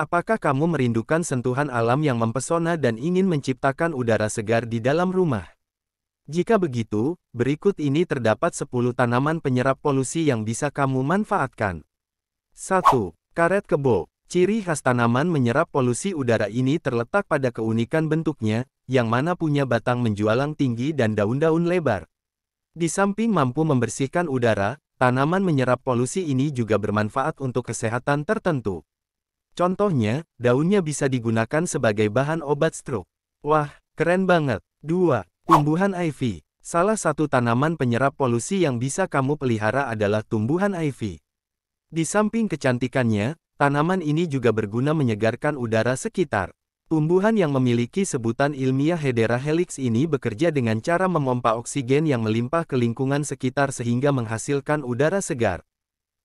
Apakah kamu merindukan sentuhan alam yang mempesona dan ingin menciptakan udara segar di dalam rumah? Jika begitu, berikut ini terdapat 10 tanaman penyerap polusi yang bisa kamu manfaatkan. 1. Karet kebo. Ciri khas tanaman menyerap polusi udara ini terletak pada keunikan bentuknya, yang mana punya batang menjulang tinggi dan daun-daun lebar. Di samping mampu membersihkan udara, tanaman menyerap polusi ini juga bermanfaat untuk kesehatan tertentu. Contohnya, daunnya bisa digunakan sebagai bahan obat stroke. Wah, keren banget. 2. Tumbuhan ivy. Salah satu tanaman penyerap polusi yang bisa kamu pelihara adalah tumbuhan ivy. Di samping kecantikannya, tanaman ini juga berguna menyegarkan udara sekitar. Tumbuhan yang memiliki sebutan ilmiah Hedera helix ini bekerja dengan cara memompa oksigen yang melimpah ke lingkungan sekitar sehingga menghasilkan udara segar.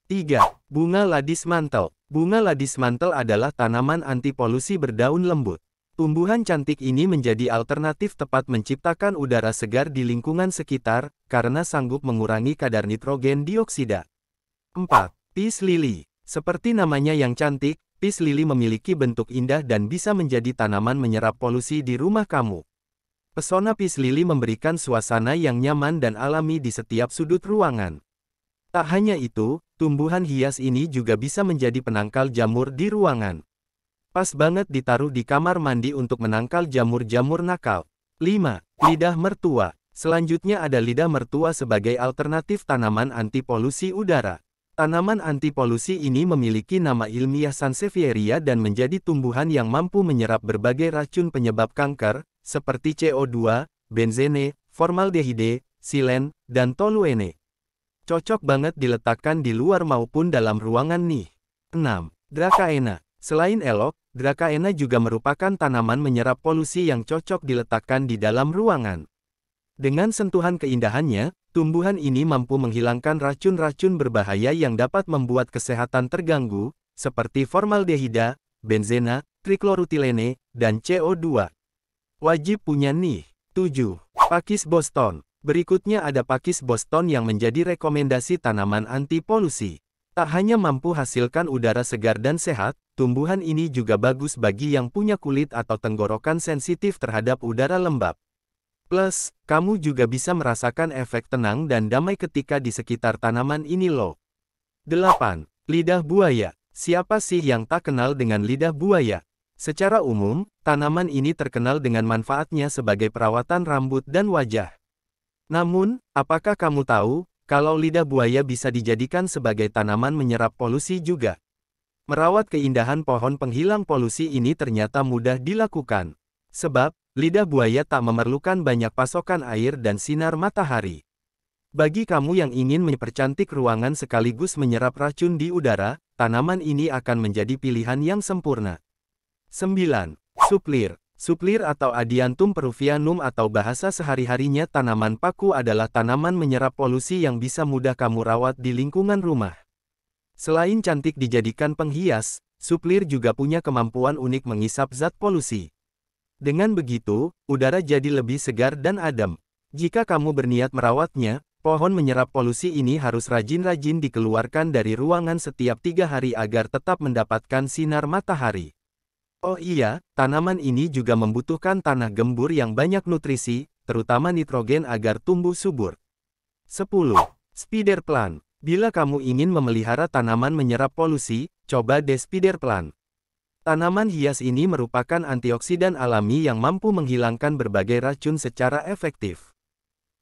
3. Bunga ladis mantel. Bunga ladis mantel adalah tanaman anti polusi berdaun lembut. Tumbuhan cantik ini menjadi alternatif tepat menciptakan udara segar di lingkungan sekitar, karena sanggup mengurangi kadar nitrogen dioksida. 4. Peace lily. Seperti namanya yang cantik, peace lily memiliki bentuk indah dan bisa menjadi tanaman menyerap polusi di rumah kamu. Pesona peace lily memberikan suasana yang nyaman dan alami di setiap sudut ruangan. Tak hanya itu, tumbuhan hias ini juga bisa menjadi penangkal jamur di ruangan. Pas banget ditaruh di kamar mandi untuk menangkal jamur-jamur nakal. 5. Lidah mertua. Selanjutnya ada lidah mertua sebagai alternatif tanaman anti polusi udara. Tanaman anti polusi ini memiliki nama ilmiah Sansevieria dan menjadi tumbuhan yang mampu menyerap berbagai racun penyebab kanker, seperti CO2, benzene, formaldehide, silen, dan toluene. Cocok banget diletakkan di luar maupun dalam ruangan nih. 6. Dracaena. Selain elok, Dracaena juga merupakan tanaman menyerap polusi yang cocok diletakkan di dalam ruangan. Dengan sentuhan keindahannya, tumbuhan ini mampu menghilangkan racun-racun berbahaya yang dapat membuat kesehatan terganggu, seperti formaldehida, benzena, triklorutilene, dan CO2. Wajib punya nih. 7. Pakis Boston. Berikutnya ada pakis Boston yang menjadi rekomendasi tanaman anti polusi. Tak hanya mampu hasilkan udara segar dan sehat, tumbuhan ini juga bagus bagi yang punya kulit atau tenggorokan sensitif terhadap udara lembab. Plus, kamu juga bisa merasakan efek tenang dan damai ketika di sekitar tanaman ini loh. 8. Lidah buaya. Siapa sih yang tak kenal dengan lidah buaya? Secara umum, tanaman ini terkenal dengan manfaatnya sebagai perawatan rambut dan wajah. Namun, apakah kamu tahu, kalau lidah buaya bisa dijadikan sebagai tanaman menyerap polusi juga? Merawat keindahan pohon penghilang polusi ini ternyata mudah dilakukan. Sebab, lidah buaya tak memerlukan banyak pasokan air dan sinar matahari. Bagi kamu yang ingin mempercantik ruangan sekaligus menyerap racun di udara, tanaman ini akan menjadi pilihan yang sempurna. 9. Suplir. Suplir atau Adiantum peruvianum atau bahasa sehari-harinya tanaman paku adalah tanaman menyerap polusi yang bisa mudah kamu rawat di lingkungan rumah. Selain cantik dijadikan penghias, suplir juga punya kemampuan unik mengisap zat polusi. Dengan begitu, udara jadi lebih segar dan adem. Jika kamu berniat merawatnya, pohon menyerap polusi ini harus rajin-rajin dikeluarkan dari ruangan setiap 3 hari agar tetap mendapatkan sinar matahari. Oh iya, tanaman ini juga membutuhkan tanah gembur yang banyak nutrisi, terutama nitrogen agar tumbuh subur. 10. Spider plant. Bila kamu ingin memelihara tanaman menyerap polusi, coba deh spider plant. Tanaman hias ini merupakan antioksidan alami yang mampu menghilangkan berbagai racun secara efektif.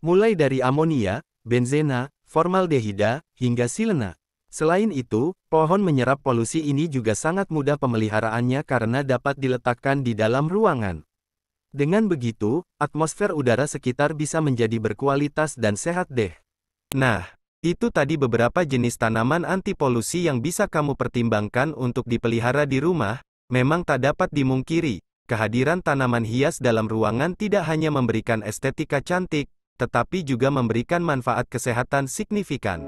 Mulai dari amonia, benzena, formaldehida, hingga silena. Selain itu, pohon menyerap polusi ini juga sangat mudah pemeliharaannya karena dapat diletakkan di dalam ruangan. Dengan begitu, atmosfer udara sekitar bisa menjadi berkualitas dan sehat deh. Nah, itu tadi beberapa jenis tanaman anti polusi yang bisa kamu pertimbangkan untuk dipelihara di rumah. Memang tak dapat dimungkiri, kehadiran tanaman hias dalam ruangan tidak hanya memberikan estetika cantik, tetapi juga memberikan manfaat kesehatan signifikan.